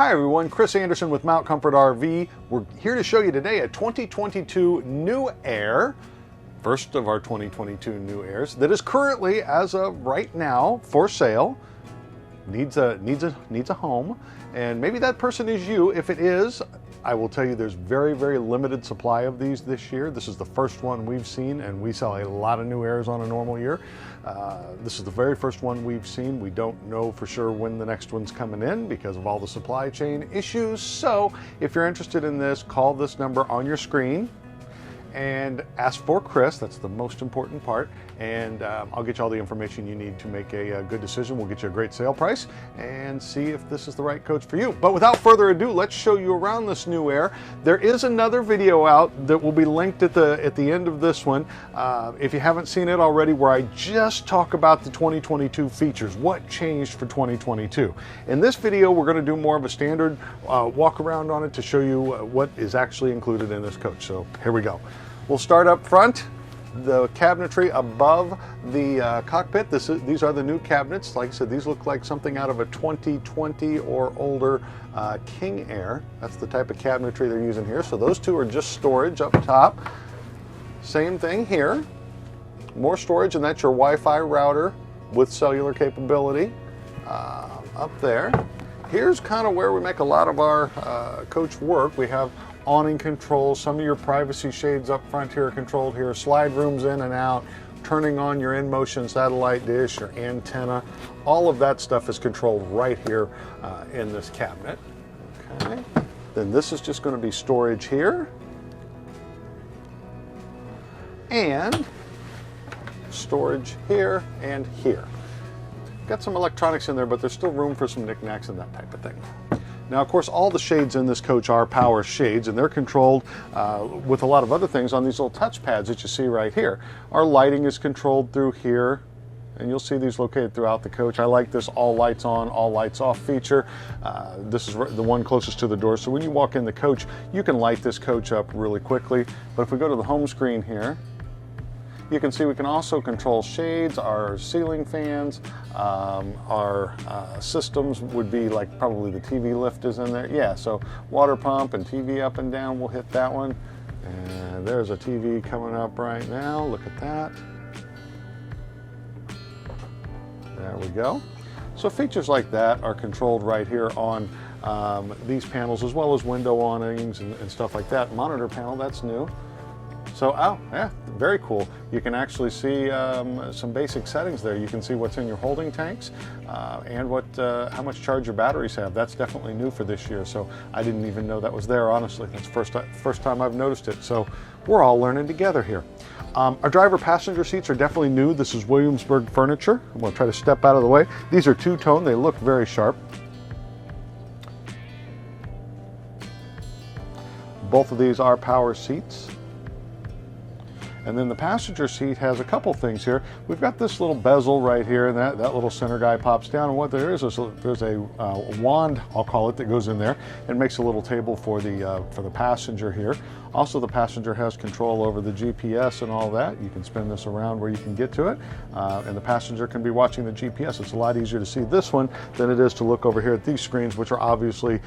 Hi everyone, Chris Anderson with Mount Comfort RV. We're here to show you today a 2022 New Air, first of our 2022 New Airs, that is currently, as of right now, for sale. Needs a home, and maybe that person is you. If it is, I will tell you there's very limited supply of these this year. This is the first one we've seen, and we sell a lot of New Airs on a normal year. This is the very first one we've seen. We don't know for sure when the next one's coming in because of all the supply chain issues. So if you're interested in this, call this number on your screen and ask for Chris. That's the most important part, and I'll get you all the information you need to make a good decision. The get you a great sale price and see if this is the right coach for you. But without further ado, let's show you around this New Air. There is another video out that will be linked at the end of this one, if you haven't seen it already, where I just talk about the 2022 features, what changed for 2022. In this video, we're going to do more of a standard walk around on it to show you what is actually included in this coach. So here we go. We'll start up front. The cabinetry above the cockpit. These are the new cabinets. Like I said, these look like something out of a 2020 or older King Air. That's the type of cabinetry they're using here. So those two are just storage up top. Same thing here. More storage, and that's your Wi-Fi router with cellular capability up there. Here's kind of where we make a lot of our coach work. We have awning controls. Some of your privacy shades up front here are controlled here. Slide rooms in and out. Turning on your in-motion satellite dish, your antenna. All of that stuff is controlled right here in this cabinet. Okay. Then this is just going to be storage here. And storage here and here. Got some electronics in there, but there's still room for some knickknacks and that type of thing. Now, of course, all the shades in this coach are power shades, and they're controlled with a lot of other things on these little touch pads that you see right here. Our lighting is controlled through here, and you'll see these located throughout the coach. I like this all lights on, all lights off feature. This is the one closest to the door, so when you walk in the coach, you can light this coach up really quickly. But if we go to the home screen here, you can see we can also control shades, our ceiling fans, our systems would be like probably the TV lift is in there. Yeah, so water pump and TV up and down, we'll hit that one. And there's a TV coming up right now. Look at that. There we go. So features like that are controlled right here on these panels, as well as window awnings and stuff like that. Monitor panel, that's new. So, oh, yeah, very cool. You can actually see some basic settings there. You can see what's in your holding tanks and how much charge your batteries have. That's definitely new for this year. So I didn't even know that was there, honestly. That's the first time I've noticed it. So we're all learning together here. Our driver passenger seats are definitely new. This is Williamsburg furniture. I'm going to try to step out of the way. These are two-tone. They look very sharp. Both of these are power seats. And then the passenger seat has a couple things here. We've got this little bezel right here, and that little center guy pops down. And what there is there's a wand, I'll call it, that goes in there and makes a little table for the passenger here. Also, the passenger has control over the GPS and all that. You can spin this around where you can get to it, and the passenger can be watching the GPS. It's a lot easier to see this one than it is to look over here at these screens, which are obviously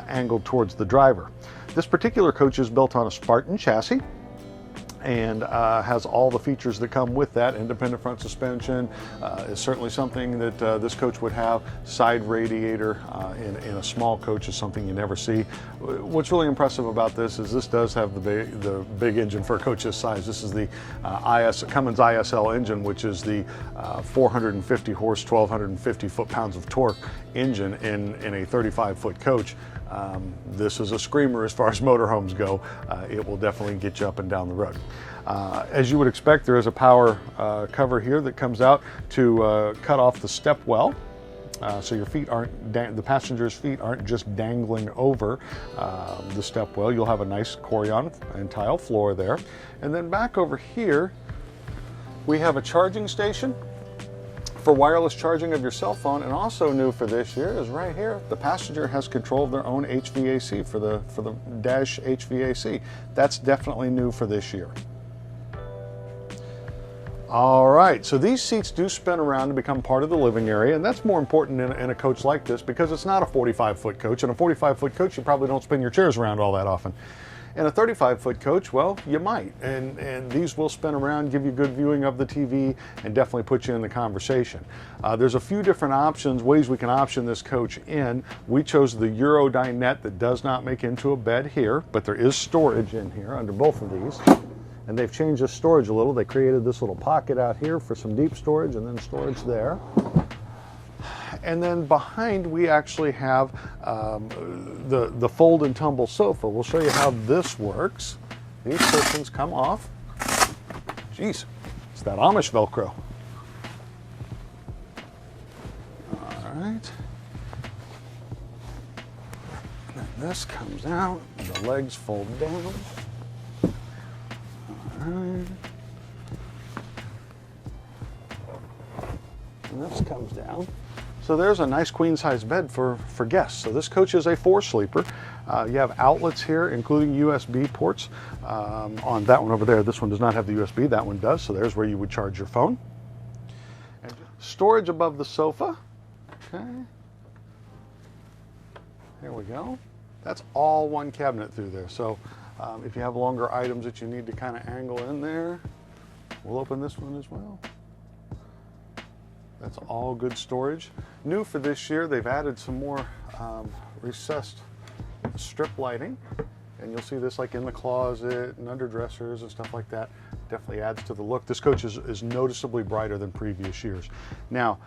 angled towards the driver. This particular coach is built on a Spartan chassis, and has all the features that come with that. Independent front suspension is certainly something that this coach would have. Side radiator in a small coach is something you never see. What's really impressive about this is this does have the big engine for a coach this size. This is the Cummins ISL engine, which is the 450 horse, 1,250 foot-pounds of torque engine in a 35-foot coach. This is a screamer as far as motorhomes go. It will definitely get you up and down the road. As you would expect, there is a power cover here that comes out to cut off the step well. So your feet the passenger's feet aren't just dangling over the step well. You'll have a nice Corian and tile floor there. And then back over here, we have a charging station for wireless charging of your cell phone. And also new for this year is right here, the passenger has control of their own HVAC for the dash HVAC. That's definitely new for this year. All right, so these seats do spin around to become part of the living area, and that's more important in a coach like this because it's not a 45-foot coach. In a 45-foot coach, you probably don't spin your chairs around all that often. In a 35-foot coach, well, you might, and these will spin around, give you good viewing of the TV, and definitely put you in the conversation. There's a few different options, ways we can option this coach in. We chose the Euro dinette that does not make into a bed here, but there is storage in here under both of these. And they've changed the storage a little. They created this little pocket out here for some deep storage and then storage there. And then behind we actually have the fold and tumble sofa. We'll show you how this works. These cushions come off. Jeez, it's that Amish Velcro. All right. And then this comes out, and the legs fold down. And this comes down. So there's a nice queen size bed for guests. So this coach is a 4-sleeper. You have outlets here, including USB ports on that one over there. This one does not have the USB, that one does. So there's where you would charge your phone. And storage above the sofa. Okay. There we go. That's all one cabinet through there. So if you have longer items that you need to kind of angle in there, we'll open this one as well. That's all good storage. New for this year, they've added some more recessed strip lighting. And you'll see this like in the closet and under dressers and stuff like that. Definitely adds to the look. This coach is noticeably brighter than previous years. Now,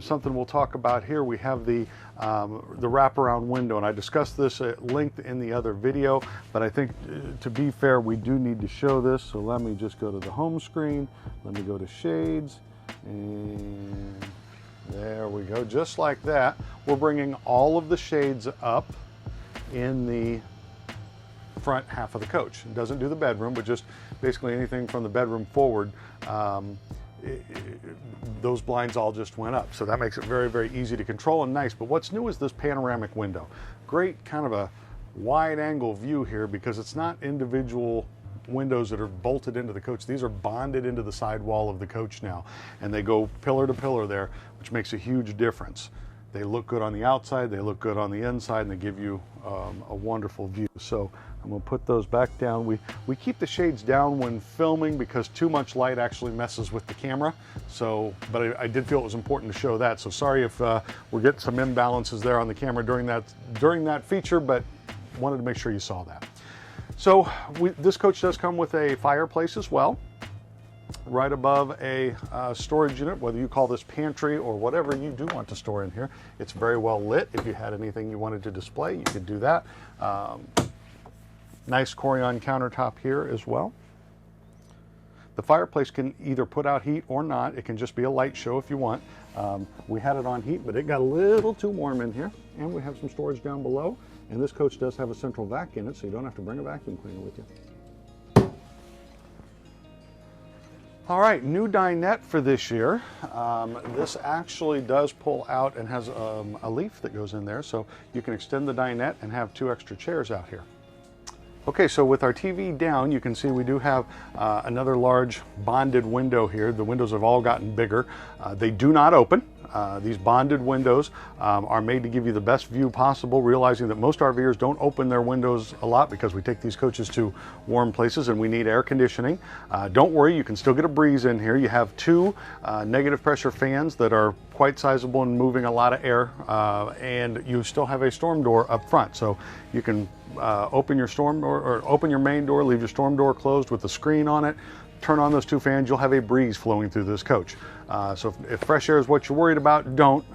something we'll talk about here, we have the wraparound window, and I discussed this at length in the other video, but I think to be fair, we do need to show this. So let me just go to the home screen. Let me go to shades, and there we go. Just like that, we're bringing all of the shades up in the front half of the coach. It doesn't do the bedroom, but just basically anything from the bedroom forward, those blinds all just went up. So that makes it very, very easy to control and nice. But what's new is this panoramic window. Great kind of a wide angle view here because it's not individual windows that are bolted into the coach. These are bonded into the sidewall of the coach now, and they go pillar to pillar there, which makes a huge difference. They look good on the outside, they look good on the inside, and they give you a wonderful view. So I'm going to put those back down. We keep the shades down when filming because too much light actually messes with the camera. So, but I did feel it was important to show that. So sorry if we're getting some imbalances there on the camera during that feature, but wanted to make sure you saw that. So this coach does come with a fireplace as well, right above a storage unit, whether you call this pantry or whatever you do want to store in here. It's very well lit. If you had anything you wanted to display, you could do that. Nice Corian countertop here as well. The fireplace can either put out heat or not. It can just be a light show if you want. We had it on heat, but it got a little too warm in here. And we have some storage down below. And this coach does have a central vac in it, so you don't have to bring a vacuum cleaner with you. All right, new dinette for this year. This actually does pull out and has a leaf that goes in there, so you can extend the dinette and have 2 extra chairs out here. Okay, so with our TV down, you can see we do have another large bonded window here. The windows have all gotten bigger. They do not open. These bonded windows are made to give you the best view possible, realizing that most RVers don't open their windows a lot because we take these coaches to warm places and we need air conditioning. Don't worry, you can still get a breeze in here. You have 2 negative pressure fans that are quite sizable and moving a lot of air, and you still have a storm door up front. So you can open your storm door or open your main door, leave your storm door closed with the screen on it, turn on those 2 fans, you'll have a breeze flowing through this coach. So if fresh air is what you're worried about, don't.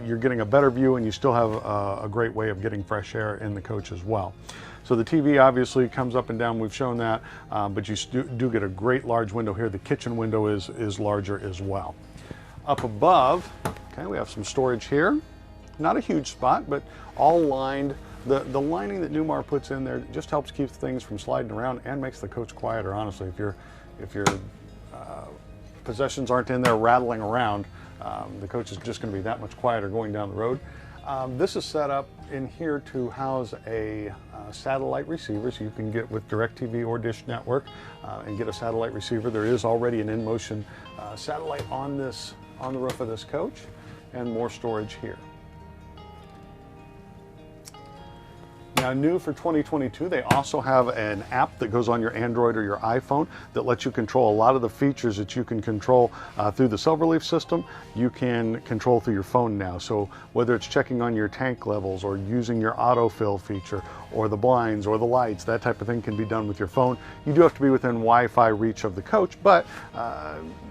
You're getting a better view and you still have a great way of getting fresh air in the coach as well. So the TV obviously comes up and down, we've shown that, but you do get a great large window here. The kitchen window is larger as well. Up above, okay, we have some storage here. Not a huge spot, but all lined. The lining that Newmar puts in there just helps keep things from sliding around and makes the coach quieter, honestly. If your possessions aren't in there rattling around, the coach is just going to be that much quieter going down the road. This is set up in here to house a satellite receiver, so you can get with DirecTV or Dish Network and get a satellite receiver. There is already an in-motion satellite on the roof of this coach, and more storage here. Now, new for 2022, they also have an app that goes on your Android or your iPhone that lets you control a lot of the features that you can control through the Silverleaf system. You can control through your phone now. So whether it's checking on your tank levels or using your autofill feature or the blinds or the lights, that type of thing can be done with your phone. You do have to be within Wi-Fi reach of the coach, but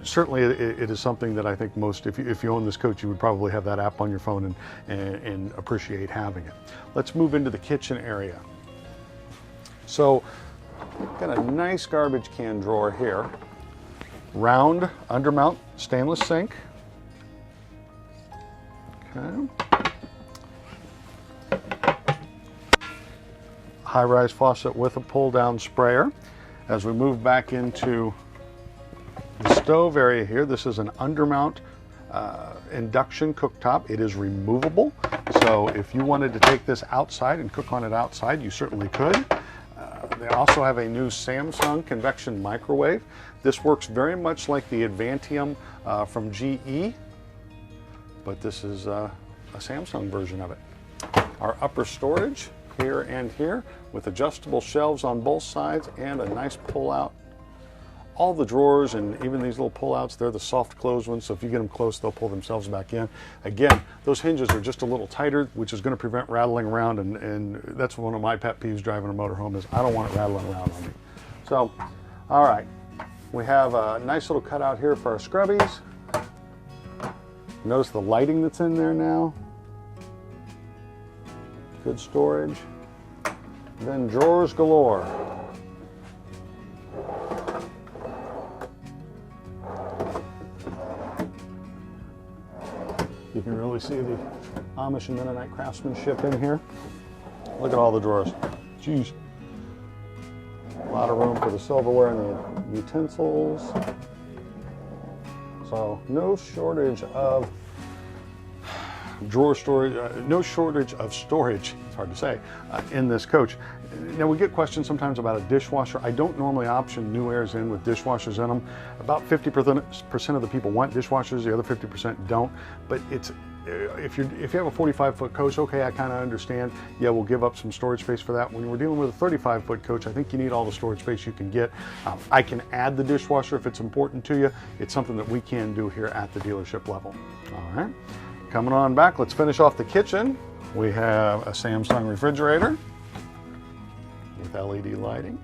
certainly it is something that I think most, if you own this coach, you would probably have that app on your phone and appreciate having it. Let's move into the kitchen area. So, got a nice garbage can drawer here. Round undermount stainless sink. Okay. High-rise faucet with a pull-down sprayer. As we move back into the stove area here, this is an undermount induction cooktop. It is removable, so if you wanted to take this outside and cook on it outside, you certainly could. They also have a new Samsung convection microwave. This works very much like the Advantium from GE, but this is a Samsung version of it. Our upper storage here and here with adjustable shelves on both sides and a nice pull-out. All the drawers and even these little pull-outs, they're the soft close ones, so if you get them close, they'll pull themselves back in. Again, those hinges are just a little tighter, which is going to prevent rattling around, and that's one of my pet peeves driving a motorhome is I don't want it rattling around on me. So, all right, we have a nice little cutout here for our scrubbies. Notice the lighting that's in there now. Good storage. Then drawers galore. You can really see the Amish and Mennonite craftsmanship in here. Look at all the drawers. Jeez. A lot of room for the silverware and the utensils. So no shortage of drawer storage, no shortage of storage, it's hard to say, in this coach. Now we get questions sometimes about a dishwasher. I don't normally option New Airs in with dishwashers in them. About 50% of the people want dishwashers, the other 50% don't. But it's if you have a 45-foot coach, okay, I kind of understand. Yeah, we'll give up some storage space for that. When we're dealing with a 35-foot coach, I think you need all the storage space you can get. I can add the dishwasher if it's important to you. It's something that we can do here at the dealership level. All right, coming on back, let's finish off the kitchen. We have a Samsung refrigerator with LED lighting,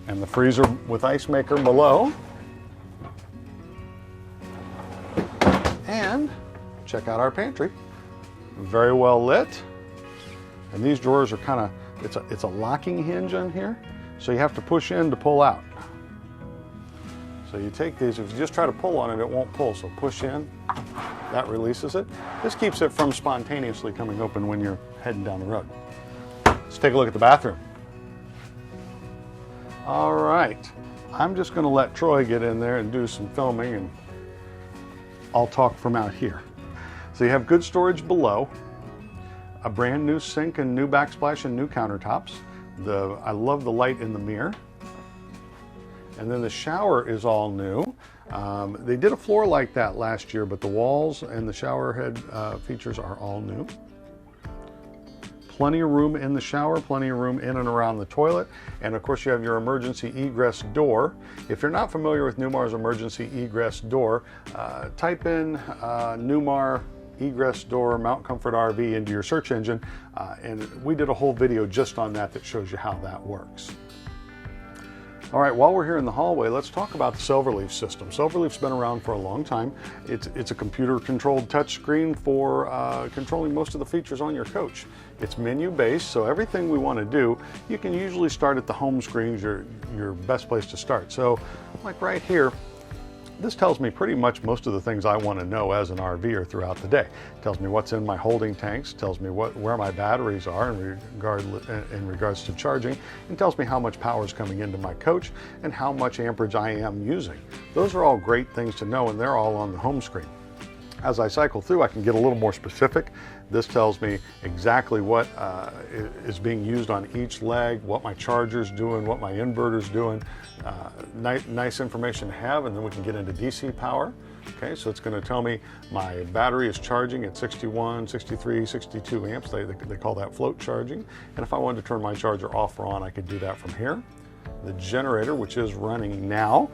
and the freezer with ice maker below. And check out our pantry, very well lit. And these drawers are kind of, it's a locking hinge on here, so you have to push in to pull out. So you take these, if you just try to pull on it, it won't pull, so push in, that releases it. This keeps it from spontaneously coming open when you're heading down the road. Let's take a look at the bathroom. All right, I'm just going to let Troy get in there and do some filming, and I'll talk from out here. So you have good storage below, a brand new sink and new backsplash and new countertops. I love the light in the mirror. And then the shower is all new. They did a floor like that last year, but the walls and the shower head features are all new. Plenty of room in the shower, plenty of room in and around the toilet, and of course you have your emergency egress door. If you're not familiar with Newmar's emergency egress door, type in Newmar egress door Mount Comfort RV into your search engine, and we did a whole video just on that shows you how that works. All right, while we're here in the hallway, let's talk about the Silverleaf system. Silverleaf's been around for a long time. It's a computer-controlled touchscreen for controlling most of the features on your coach. It's menu-based, so everything we want to do, you can usually start at the home screen, your best place to start. So, like right here, this tells me pretty much most of the things I want to know as an RVer throughout the day. It tells me what's in my holding tanks, tells me where my batteries are in regards to charging, and tells me how much power is coming into my coach and how much amperage I am using. Those are all great things to know, and they're all on the home screen. As I cycle through, I can get a little more specific. This tells me exactly what is being used on each leg, what my charger's doing, what my inverter's doing. Nice information to have, and then we can get into DC power. Okay, so it's going to tell me my battery is charging at 61, 63, 62 amps. They call that float charging. And if I wanted to turn my charger off or on, I could do that from here. The generator, which is running now,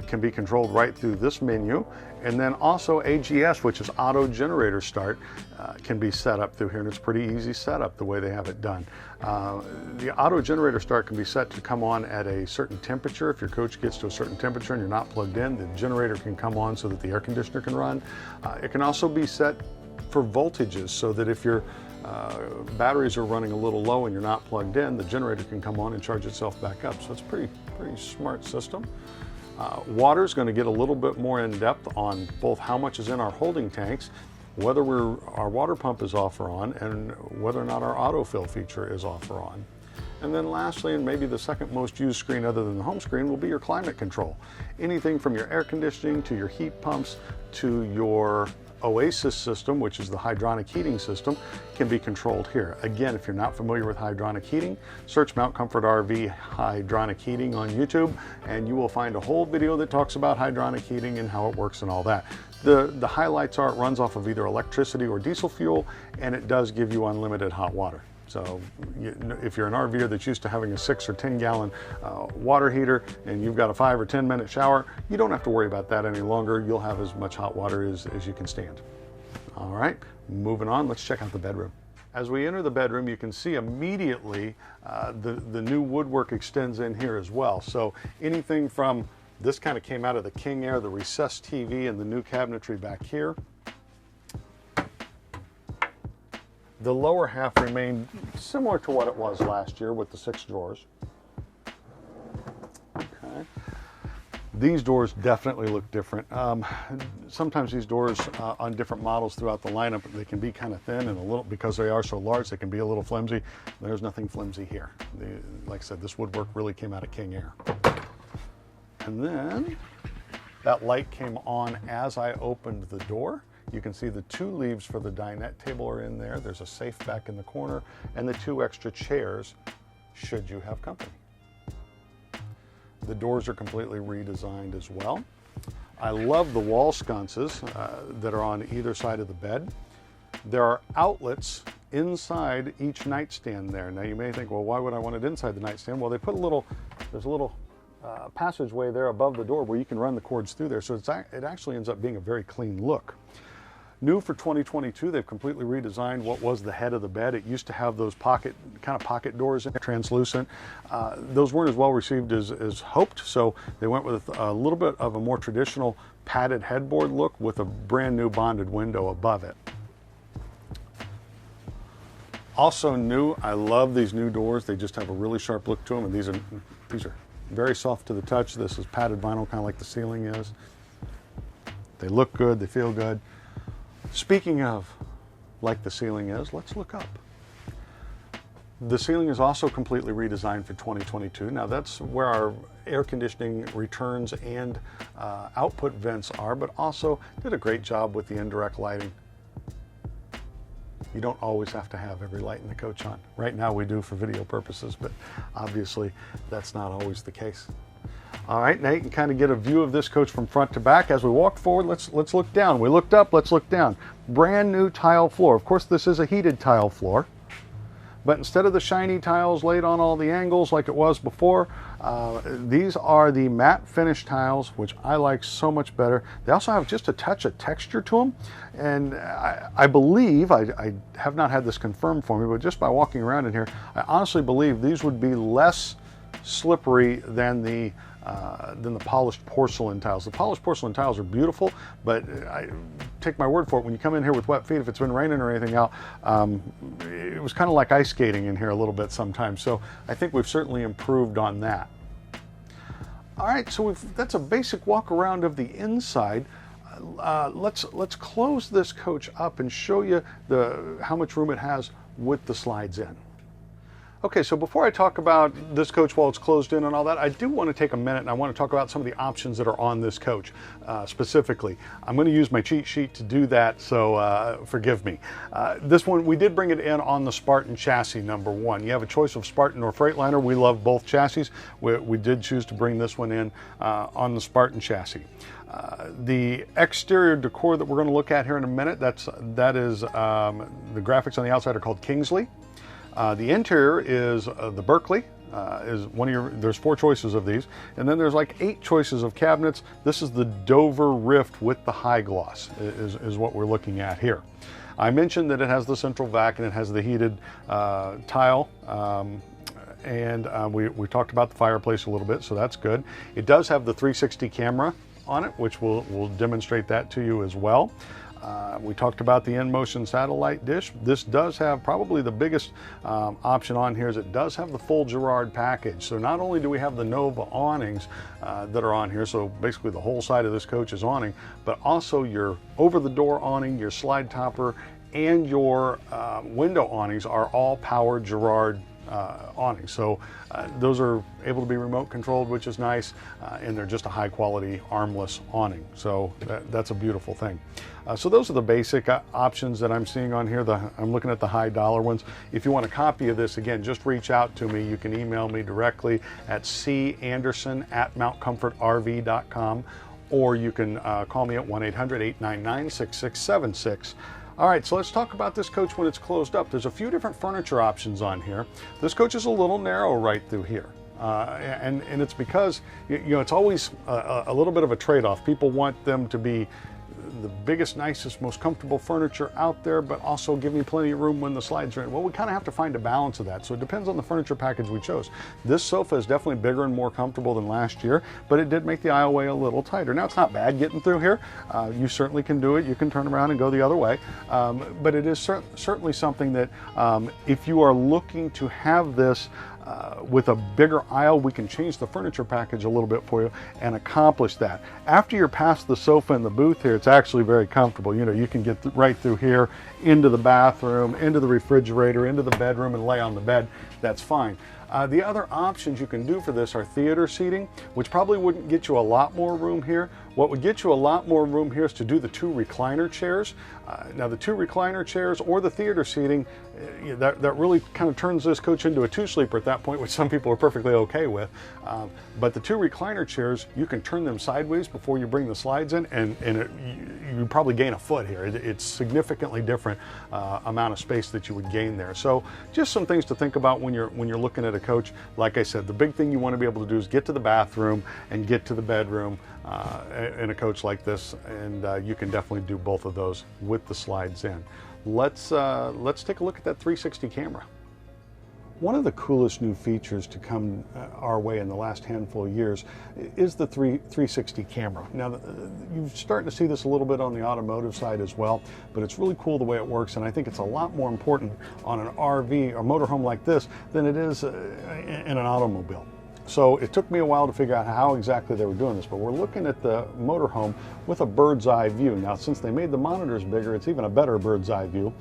can be controlled right through this menu. And then also AGS, which is auto generator start, can be set up through here, and it's pretty easy setup the way they have it done. The auto generator start can be set to come on at a certain temperature. If your coach gets to a certain temperature and you're not plugged in, the generator can come on so that the air conditioner can run. It can also be set for voltages, so that if your batteries are running a little low and you're not plugged in, the generator can come on and charge itself back up. So it's a pretty smart system. Water is going to get a little bit more in depth on both how much is in our holding tanks, whether our water pump is off or on, and whether or not our autofill feature is off or on. And then lastly, and maybe the second most used screen other than the home screen, will be your climate control. Anything from your air conditioning to your heat pumps to your Oasis system, which is the hydronic heating system, can be controlled here. Again, if you're not familiar with hydronic heating, search Mount Comfort RV hydronic heating on YouTube, and you will find a whole video that talks about hydronic heating and how it works and all that. The highlights are it runs off of either electricity or diesel fuel, and it does give you unlimited hot water. So if you're an RVer that's used to having a 6 or 10 gallon water heater and you've got a 5 or 10 minute shower, you don't have to worry about that any longer. You'll have as much hot water as you can stand. All right, moving on, let's check out the bedroom. As we enter the bedroom, you can see immediately the new woodwork extends in here as well. So anything from, this kind of came out of the King Air, the recessed TV and the new cabinetry back here. The lower half remained similar to what it was last year with the 6 drawers. Okay. These doors definitely look different. Sometimes these doors on different models throughout the lineup, they can be kind of thin and a little, because they are so large, they can be a little flimsy. There's nothing flimsy here. Like I said, this woodwork really came out of King Air. And then that light came on as I opened the door. You can see the 2 leaves for the dinette table are in there. There's a safe back in the corner and the 2 extra chairs should you have company. The doors are completely redesigned as well. I love the wall sconces that are on either side of the bed. There are outlets inside each nightstand there. Now you may think, well, why would I want it inside the nightstand? Well, they put there's a little passageway there above the door where you can run the cords through there. So it actually ends up being a very clean look. New for 2022, they've completely redesigned what was the head of the bed. It used to have those kind of pocket doors in there, translucent. Those weren't as well received as hoped, so they went with a little bit of a more traditional padded headboard look with a brand new bonded window above it. Also new, I love these new doors. They just have a really sharp look to them, and these are very soft to the touch. This is padded vinyl, kind of like the ceiling is. They look good, they feel good. Speaking of like the ceiling is, let's look up. The ceiling is also completely redesigned for 2022. Now that's where our air conditioning returns and output vents are, but also did a great job with the indirect lighting. You don't always have to have every light in the coach on. Right now we do for video purposes, but obviously that's not always the case. All right, now you can kind of get a view of this coach from front to back. As we walk forward, let's look down. We looked up, let's look down. Brand new tile floor. Of course, this is a heated tile floor, but instead of the shiny tiles laid on all the angles like it was before, these are the matte finish tiles, which I like so much better. They also have just a touch of texture to them, and I believe, I have not had this confirmed for me, but just by walking around in here, I honestly believe these would be less slippery than the polished porcelain tiles. The polished porcelain tiles are beautiful, but I take my word for it, when you come in here with wet feet, if it's been raining or anything out, it was kind of like ice skating in here a little bit sometimes. So I think we've certainly improved on that. All right, so that's a basic walk around of the inside. Let's close this coach up and show you how much room it has with the slides in. Okay, so before I talk about this coach while it's closed in and all that, I do want to take a minute and I want to talk about some of the options that are on this coach specifically. I'm going to use my cheat sheet to do that, so forgive me. This one, we did bring it in on the Spartan chassis number 1. You have a choice of Spartan or Freightliner. We love both chassis. We did choose to bring this one in on the Spartan chassis. The exterior decor that we're going to look at here in a minute, that is the graphics on the outside are called Kingsley. The interior is the Berkeley, is one of your, there's 4 choices of these, and then there's like 8 choices of cabinets. This is the Dover Rift with the high gloss is what we're looking at here. I mentioned that it has the central vac and it has the heated tile, and we talked about the fireplace a little bit, so that's good. It does have the 360 camera on it, which we'll demonstrate that to you as well. We talked about the in-motion satellite dish. This does have probably the biggest option on here is it does have the full Girard package. So not only do we have the Nova awnings that are on here, so basically the whole side of this coach is awning, but also your over-the-door awning, your slide topper, and your window awnings are all powered Girard awnings. So those are able to be remote controlled, which is nice, and they're just a high quality armless awning. So that's a beautiful thing. So those are the basic options that I'm seeing on here. I'm looking at the high dollar ones. If you want a copy of this, again, just reach out to me. You can email me directly at canderson@mountcomfortrv.com, or you can call me at 1-800-899-6676. All right, so let's talk about this coach when it's closed up. There's a few different furniture options on here. This coach is a little narrow right through here. And it's because, you know, it's always a little bit of a trade-off. People want them to be the biggest, nicest, most comfortable furniture out there, but also give me plenty of room when the slides are in. Well, we kind of have to find a balance of that. So it depends on the furniture package we chose. This sofa is definitely bigger and more comfortable than last year, but it did make the aisleway a little tighter. Now, it's not bad getting through here. You certainly can do it. You can turn around and go the other way. But it is certainly something that if you are looking to have this with a bigger aisle, we can change the furniture package a little bit for you and accomplish that. After you're past the sofa and the booth here, it's actually very comfortable. You know, you can get right through here, into the bathroom, into the refrigerator, into the bedroom, and lay on the bed. That's fine. The other options you can do for this are theater seating, which probably wouldn't get you a lot more room here. What would get you a lot more room here is to do the 2 recliner chairs. Now the 2 recliner chairs or the theater seating, that really kind of turns this coach into a 2-sleeper at that point, which some people are perfectly okay with. But the 2 recliner chairs, you can turn them sideways before you bring the slides in, and you probably gain a foot here. It's significantly different amount of space that you would gain there. So just some things to think about when you're looking at a coach. Like I said, the big thing you want to be able to do is get to the bathroom and get to the bedroom in a coach like this, and you can definitely do both of those with the slides in. Let's take a look at that 360 camera. One of the coolest new features to come our way in the last handful of years is the 360 camera. Now, you're starting to see this a little bit on the automotive side as well, but it's really cool the way it works, and I think it's a lot more important on an RV or motorhome like this than it is in an automobile. So it took me a while to figure out how exactly they were doing this, but we're looking at the motorhome with a bird's eye view. Now, since they made the monitors bigger, it's even a better bird's eye view.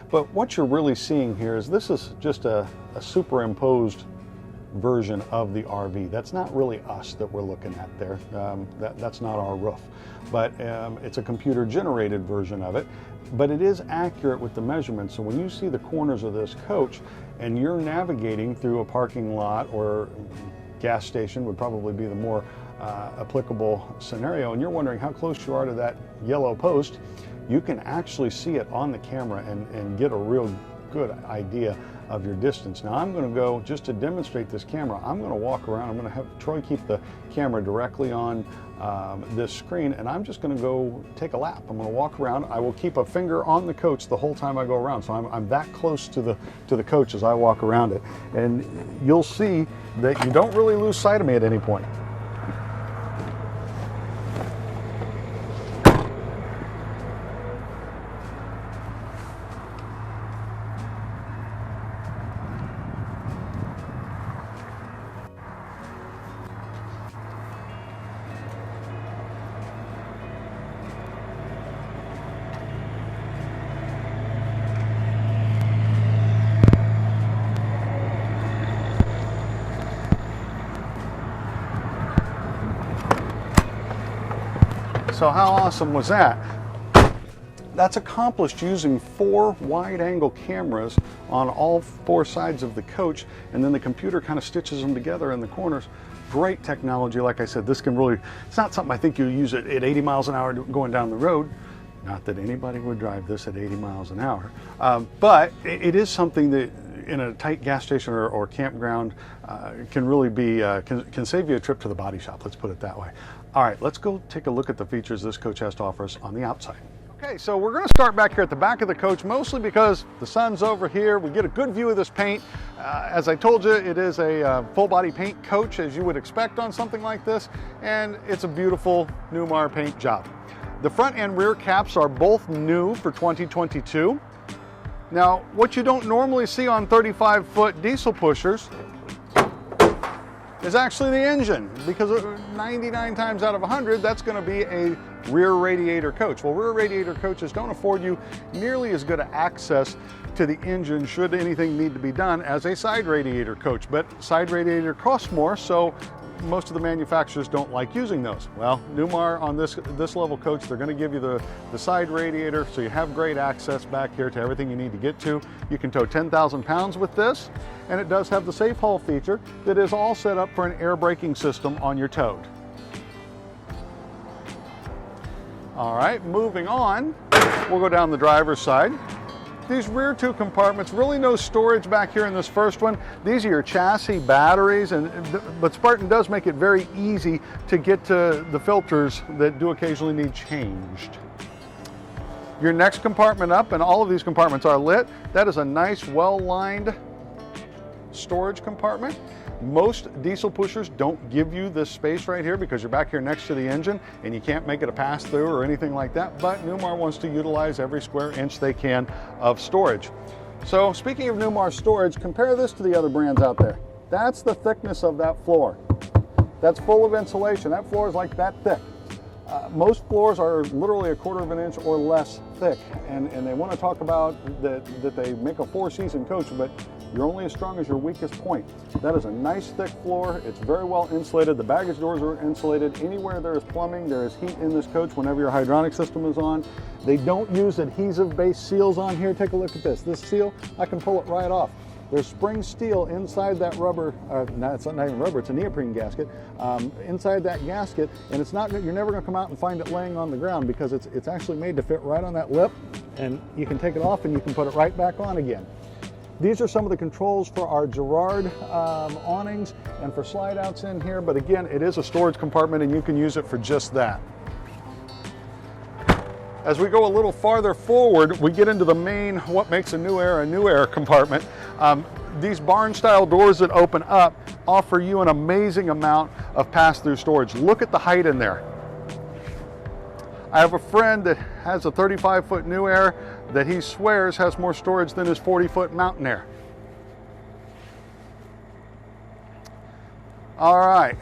But what you're really seeing here is this is just a superimposed version of the RV. That's not really us that we're looking at there. That's not our roof. But it's a computer generated version of it. But it is accurate with the measurements. So when you see the corners of this coach and you're navigating through a parking lot or gas station would probably be the more applicable scenario, and you're wondering how close you are to that yellow post, you can actually see it on the camera and get a real good idea of your distance. Now I'm going to go, just to demonstrate this camera, I'm going to walk around. I'm going to have Troy keep the camera directly on this screen, and I'm just going to go take a lap. I'm going to walk around. I will keep a finger on the coach the whole time I go around, so I'm that close to the coach as I walk around it, and you'll see that you don't really lose sight of me at any point. So how awesome was that? That's accomplished using 4 wide-angle cameras on all 4 sides of the coach, and then the computer kind of stitches them together in the corners. Great technology. Like I said, this can really, it's not something I think you use it at 80 miles an hour going down the road. Not that anybody would drive this at 80 miles an hour, but it is something that in a tight gas station or campground can really be, can save you a trip to the body shop, let's put it that way. All right, let's go take a look at the features this coach has to offer us on the outside. Okay, so we're going to start back here at the back of the coach, mostly because the sun's over here. We get a good view of this paint. As I told you, it is a full body paint coach, as you would expect on something like this, and it's a beautiful Newmar paint job. The front and rear caps are both new for 2022. Now, what you don't normally see on 35-foot diesel pushers is actually the engine, because 99 times out of 100, that's going to be a rear radiator coach. Well, rear radiator coaches don't afford you nearly as good access to the engine should anything need to be done as a side radiator coach, but side radiator costs more, so most of the manufacturers don't like using those. Well, Newmar on this level coach, they're going to give you the side radiator, so you have great access back here to everything you need to get to. You can tow 10,000 pounds with this, and it does have the safe haul feature that is all set up for an air braking system on your Toad. All right, moving on, we'll go down the driver's side. These rear 2 compartments, really no storage back here in this first one. These are your chassis batteries, but Spartan does make it very easy to get to the filters that do occasionally need changed. Your next compartment up, and all of these compartments are lit, that is a nice well-lined storage compartment. Most diesel pushers don't give you this space right here because you're back here next to the engine and you can't make it a pass-through or anything like that, but Newmar wants to utilize every square inch they can of storage. So speaking of Newmar storage, compare this to the other brands out there. That's the thickness of that floor. That's full of insulation. That floor is like that thick. Most floors are literally 1/4 inch or less thick, and they want to talk about that they make a 4-season coach, but you're only as strong as your weakest point. That is a nice thick floor. It's very well insulated. The baggage doors are insulated. Anywhere there is plumbing, there is heat in this coach whenever your hydronic system is on. They don't use adhesive-based seals on here. Take a look at this. This seal, I can pull it right off. There's spring steel inside that rubber, no, it's not even rubber, it's a neoprene gasket, inside that gasket, and it's not, you're never going to come out and find it laying on the ground because it's actually made to fit right on that lip, and you can take it off and you can put it right back on again. These are some of the controls for our Girard awnings and for slide outs in here, but again, it is a storage compartment and you can use it for just that. As we go a little farther forward, we get into the main, what makes a New Air compartment. These barn-style doors that open up offer you an amazing amount of pass-through storage. Look at the height in there. I have a friend that has a 35-foot New Air that he swears has more storage than his 40-foot Mountain Air. All right,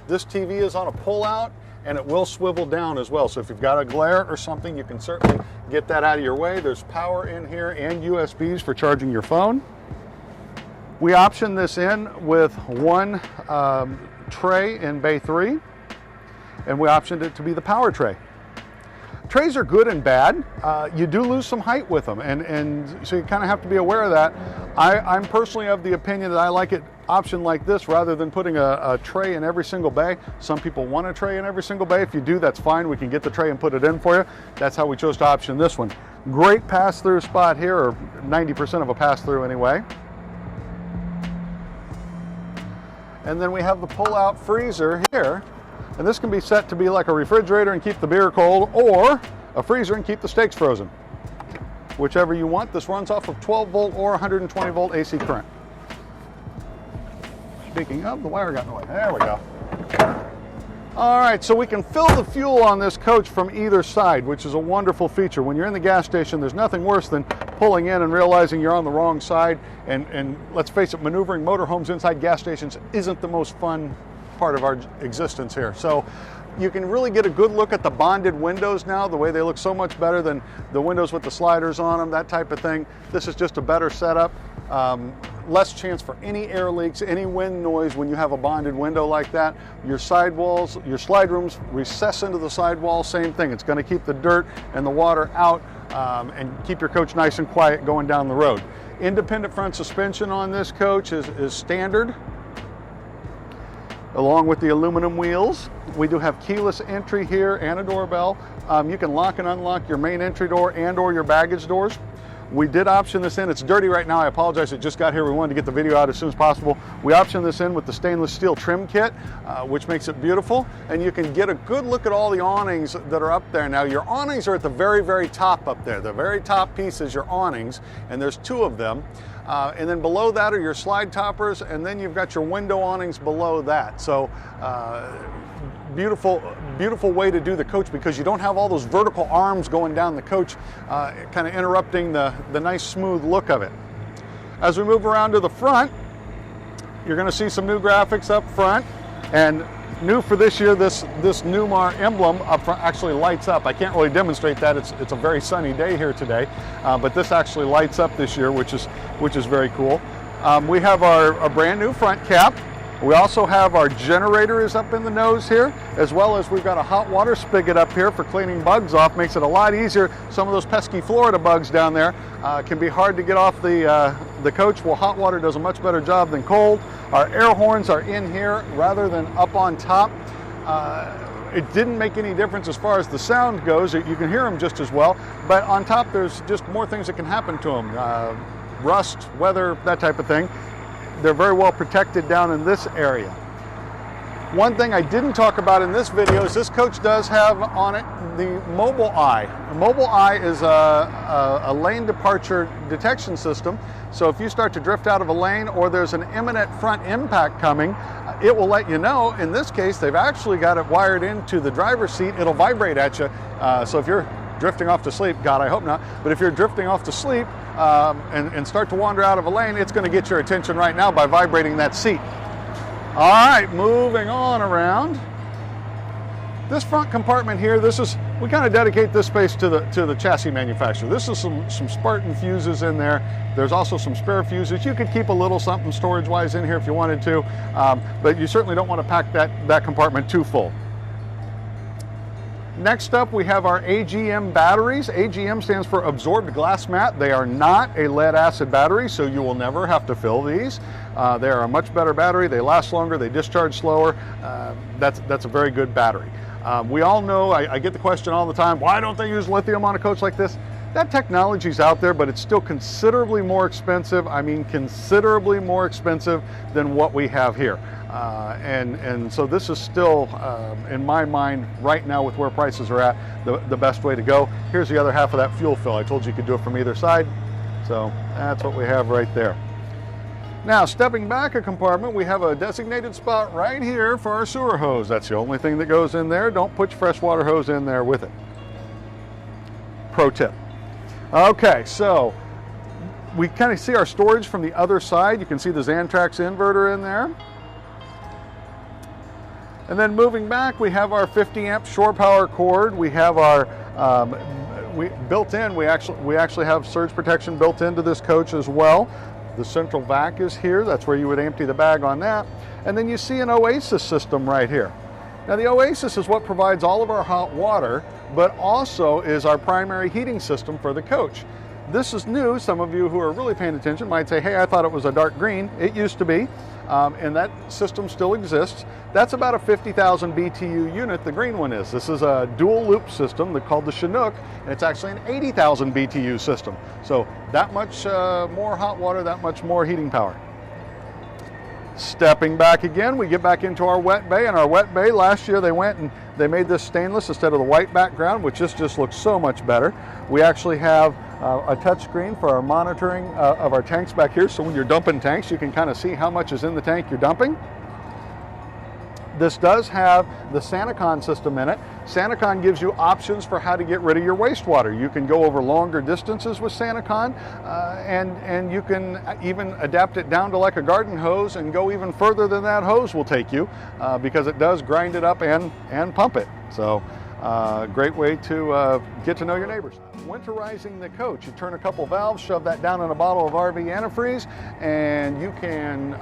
this TV is on a pull-out, and it will swivel down as well. So if you've got a glare or something, you can certainly get that out of your way. There's power in here and USBs for charging your phone. We option this in with one tray in bay 3, and we optioned it to be the power tray. Trays are good and bad. You do lose some height with them, and so you kind of have to be aware of that. I'm personally of the opinion that I like it option like this rather than putting a tray in every single bay. Some people want a tray in every single bay. If you do, that's fine. We can get the tray and put it in for you. That's how we chose to option this one. Great pass-through spot here, or 90% of a pass-through anyway. And then we have the pull-out freezer here. And this can be set to be like a refrigerator and keep the beer cold, or a freezer and keep the steaks frozen. Whichever you want. This runs off of 12 volt or 120 volt AC current. Speaking of, the wire got in the way. There we go. All right, so we can fill the fuel on this coach from either side, which is a wonderful feature. When you're in the gas station, there's nothing worse than pulling in and realizing you're on the wrong side. And let's face it, maneuvering motorhomes inside gas stations isn't the most fun part of our existence here. So you can really get a good look at the bonded windows now, the way they look so much better than the windows with the sliders on them, that type of thing. This is just a better setup. less chance for any air leaks, any wind noise when you have a bonded window like that. Your sidewalls, your slide rooms recess into the sidewall, same thing. It's going to keep the dirt and the water out and keep your coach nice and quiet going down the road. Independent front suspension on this coach is standard, along with the aluminum wheels. We do have keyless entry here and a doorbell. You can lock and unlock your main entry door and or your baggage doors. We did option this in. It's dirty right now. I apologize. It just got here. We wanted to get the video out as soon as possible. We optioned this in with the stainless steel trim kit, which makes it beautiful. And you can get a good look at all the awnings that are up there. Now, your awnings are at the very, very top up there. The very top piece is your awnings, and there's 2 of them. And then below that are your slide toppers, and then you've got your window awnings below that. So beautiful way to do the coach, because you don't have all those vertical arms going down the coach, kind of interrupting the nice smooth look of it. As we move around to the front, you're going to see some new graphics up front, and new for this year, this Newmar emblem up front actually lights up. I can't really demonstrate that. It's a very sunny day here today, but this actually lights up this year, which is very cool. We have our brand new front cap. We also have our generator is up in the nose here, as well as we've got a hot water spigot up here for cleaning bugs off. Makes it a lot easier. Some of those pesky Florida bugs down there can be hard to get off the coach. Well, hot water does a much better job than cold. Our air horns are in here rather than up on top. It didn't make any difference as far as the sound goes. You can hear them just as well, but on top there's just more things that can happen to them. Rust, weather, that type of thing. They're very well protected down in this area. One thing I didn't talk about in this video is this coach does have on it the Mobile Eye. A Mobile Eye is a lane departure detection system. So if you start to drift out of a lane or there's an imminent front impact coming, it will let you know. In this case, they've actually got it wired into the driver's seat. It'll vibrate at you. So if you're drifting off to sleep, God, I hope not, but if you're drifting off to sleep and start to wander out of a lane, it's going to get your attention right now by vibrating that seat. All right, moving on around. This front compartment here, we kind of dedicate this space to the chassis manufacturer. This is some Spartan fuses in there. There's also some spare fuses. You could keep a little something storage-wise in here if you wanted to, but you certainly don't want to pack that compartment too full. Next up, we have our AGM batteries. AGM stands for absorbed glass mat. They are not a lead acid battery, so you will never have to fill these. They are a much better battery. They last longer. They discharge slower. That's a very good battery. We all know, I get the question all the time, why don't they use lithium on a coach like this? That technology's out there, but it's still considerably more expensive. I mean, considerably more expensive than what we have here. And so this is still, in my mind, right now with where prices are at, the best way to go. Here's the other half of that fuel fill. I told you could do it from either side. So that's what we have right there. Now, stepping back a compartment, we have a designated spot right here for our sewer hose. That's the only thing that goes in there. Don't put your freshwater hose in there with it. Pro tip. Okay, so we kind of see our storage from the other side. You can see the Xantrax inverter in there. And then moving back, we have our 50 amp shore power cord. We have our built-in. We actually have surge protection built into this coach as well. The central vac is here. That's where you would empty the bag on that. And then you see an Oasis system right here. Now the Oasis is what provides all of our hot water, but also is our primary heating system for the coach. This is new. Some of you who are really paying attention might say, hey, I thought it was a dark green. It used to be, and that system still exists. That's about a 50,000 BTU unit, the green one is. This is a dual loop system called the Chinook, and it's actually an 80,000 BTU system. So that much more hot water, that much more heating power. Stepping back again, we get back into our wet bay, and our wet bay, last year they went and they made this stainless instead of the white background, which just looks so much better. We actually have a touch screen for our monitoring of our tanks back here, so when you're dumping tanks, you can kind of see how much is in the tank you're dumping. This does have the SaniCon system in it. SaniCon gives you options for how to get rid of your wastewater. You can go over longer distances with SaniCon, and you can even adapt it down to like a garden hose and go even further than that hose will take you, because it does grind it up and pump it. So Great way to get to know your neighbors. Winterizing the coach. You turn a couple valves, shove that down in a bottle of RV antifreeze, and you can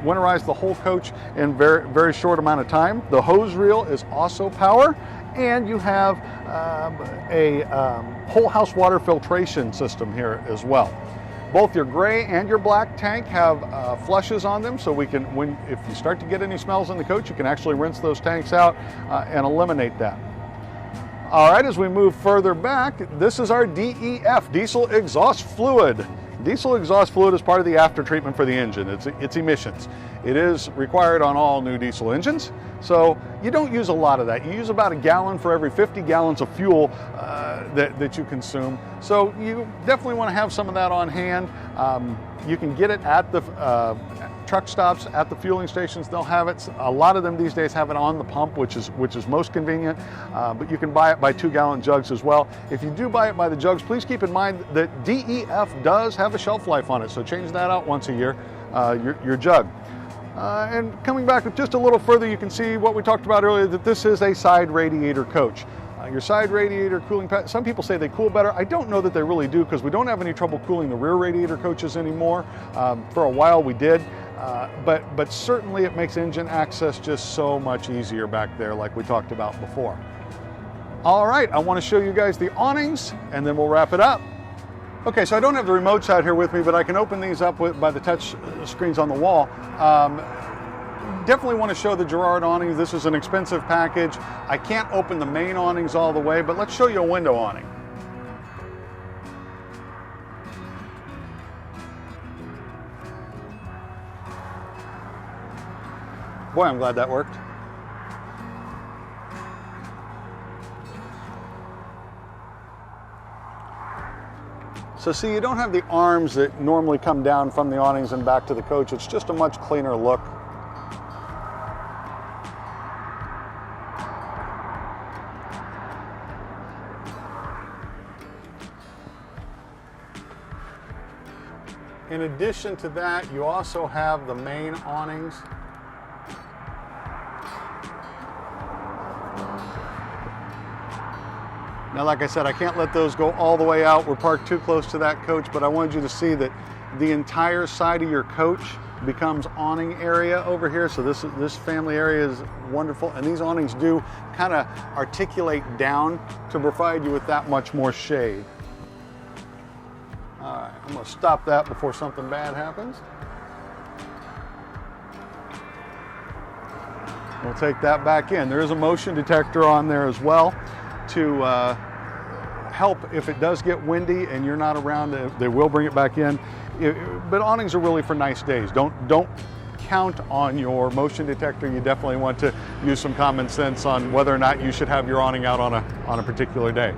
winterize the whole coach in very short amount of time. The hose reel is also power, and you have a whole house water filtration system here as well. Both your gray and your black tank have flushes on them, so we can, if you start to get any smells in the coach, you can actually rinse those tanks out and eliminate that. All right, as we move further back, this is our DEF, diesel exhaust fluid. Diesel exhaust fluid is part of the after treatment for the engine. It's emissions. It is required on all new diesel engines, so you don't use a lot of that. You use about a gallon for every 50 gallons of fuel that you consume. So you definitely want to have some of that on hand. You can get it at the truck stops, at the fueling stations. They'll have it. A lot of them these days have it on the pump, which is most convenient. But you can buy it by 2-gallon jugs as well. If you do buy it by the jugs, please keep in mind that DEF does have a shelf life on it, so change that out once a year, your jug. And coming back just a little further, you can see what we talked about earlier, that this is a side radiator coach. Your side radiator cooling pad, some people say they cool better. I don't know that they really do, because we don't have any trouble cooling the rear radiator coaches anymore. For a while we did, but certainly it makes engine access just so much easier back there, like we talked about before. All right, I want to show you guys the awnings, and then we'll wrap it up. Okay, so I don't have the remotes out here with me, but I can open these up by the touch screens on the wall. Definitely want to show the Girard awnings. This is an expensive package. I can't open the main awnings all the way, but let's show you a window awning. Boy, I'm glad that worked. So see, you don't have the arms that normally come down from the awnings and back to the coach. It's just a much cleaner look. In addition to that, you also have the main awnings. Now, like I said, I can't let those go all the way out. We're parked too close to that coach, but I wanted you to see that the entire side of your coach becomes awning area over here. So this family area is wonderful, and these awnings do kind of articulate down to provide you with that much more shade. All right, I'm going to stop that before something bad happens. We'll take that back in. There is a motion detector on there as well to help if it does get windy and you're not around. They will bring it back in. But awnings are really for nice days. Don't count on your motion detector. You definitely want to use some common sense on whether or not you should have your awning out on a particular day.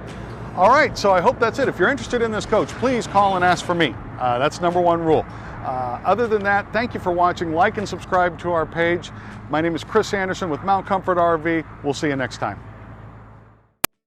All right, so I hope that's it. If you're interested in this coach, please call and ask for me. That's #1 rule. Other than that, thank you for watching. Like and subscribe to our page. My name is Chris Anderson with Mount Comfort RV. We'll see you next time.